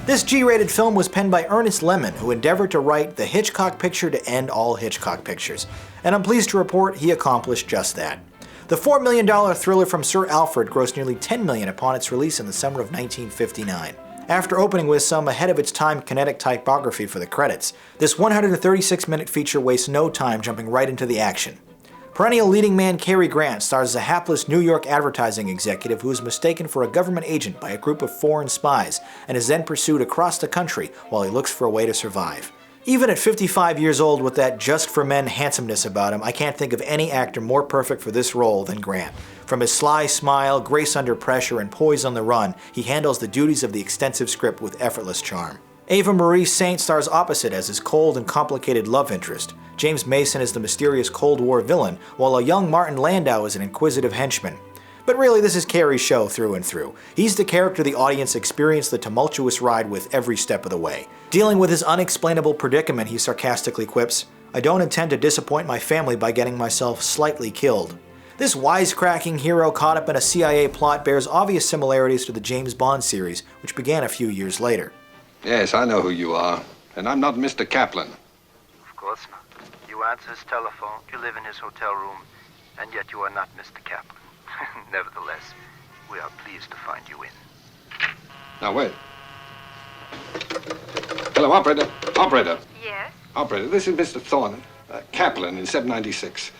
This G-rated film was penned by Ernest Lehman, who endeavored to write the Hitchcock picture to end all Hitchcock pictures, and I'm pleased to report he accomplished just that. The $4 million thriller from Sir Alfred grossed nearly $10 million upon its release in the summer of 1959. After opening with some ahead-of-its-time kinetic typography for the credits, this 136-minute feature wastes no time jumping right into the action. Perennial leading man Cary Grant stars as a hapless New York advertising executive who is mistaken for a government agent by a group of foreign spies and is then pursued across the country while he looks for a way to survive. Even at 55 years old with that just-for-men handsomeness about him, I can't think of any actor more perfect for this role than Grant. From his sly smile, grace under pressure, and poise on the run, he handles the duties of the extensive script with effortless charm. Ava Marie Saint stars opposite as his cold and complicated love interest. James Mason is the mysterious Cold War villain, while a young Martin Landau is an inquisitive henchman. But really, this is Cary's show through and through. He's the character the audience experienced the tumultuous ride with every step of the way. Dealing with his unexplainable predicament, he sarcastically quips, "I don't intend to disappoint my family by getting myself slightly killed." This wisecracking hero caught up in a CIA plot bears obvious similarities to the James Bond series, which began a few years later. Yes, I know who you are, and I'm not Mr. Kaplan. Of course not. You answer his telephone, you live in his hotel room, and yet you are not Mr. Kaplan. Nevertheless, we are pleased to find you in. Now, wait. Hello, operator. Operator. Yes? Operator, this is Mr. Thorne, Kaplan in 796.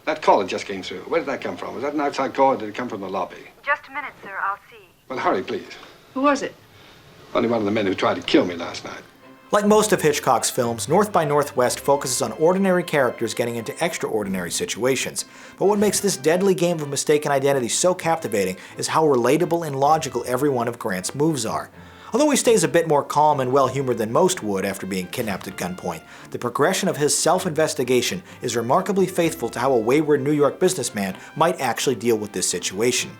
That caller just came through. Where did that come from? Was that an outside call or did it come from the lobby? Just a minute, sir. I'll see. Well, hurry, please. Who was it? Only one of the men who tried to kill me last night. Like most of Hitchcock's films, North by Northwest focuses on ordinary characters getting into extraordinary situations. But what makes this deadly game of mistaken identity so captivating is how relatable and logical every one of Grant's moves are. Although he stays a bit more calm and well-humored than most would after being kidnapped at gunpoint, the progression of his self-investigation is remarkably faithful to how a wayward New York businessman might actually deal with this situation.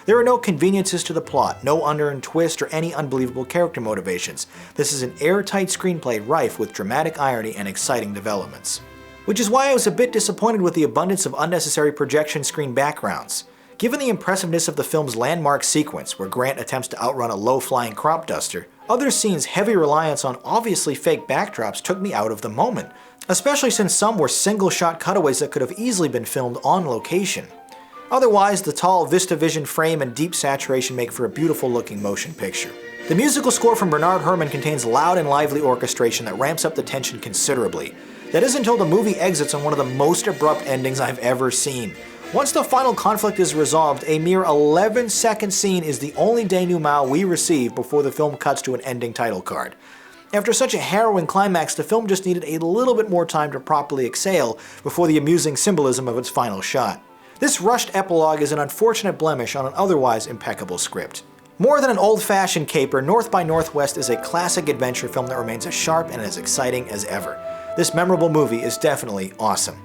There are no conveniences to the plot, no unearned twist, or any unbelievable character motivations. This is an airtight screenplay rife with dramatic irony and exciting developments. Which is why I was a bit disappointed with the abundance of unnecessary projection screen backgrounds. Given the impressiveness of the film's landmark sequence, where Grant attempts to outrun a low-flying crop duster, other scenes' heavy reliance on obviously fake backdrops took me out of the moment, especially since some were single-shot cutaways that could have easily been filmed on location. Otherwise, the tall VistaVision frame and deep saturation make for a beautiful-looking motion picture. The musical score from Bernard Herrmann contains loud and lively orchestration that ramps up the tension considerably. That is until the movie exits on one of the most abrupt endings I've ever seen. Once the final conflict is resolved, a mere 11-second scene is the only denouement we receive before the film cuts to an ending title card. After such a harrowing climax, the film just needed a little bit more time to properly exhale before the amusing symbolism of its final shot. This rushed epilogue is an unfortunate blemish on an otherwise impeccable script. More than an old-fashioned caper, North by Northwest is a classic adventure film that remains as sharp and as exciting as ever. This memorable movie is definitely awesome.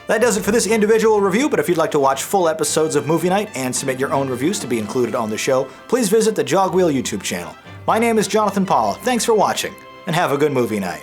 That does it for this individual review, but if you'd like to watch full episodes of Movie Night and submit your own reviews to be included on the show, please visit the Jogwheel YouTube channel. My name is Jonathan Paula, thanks for watching, and have a good movie night.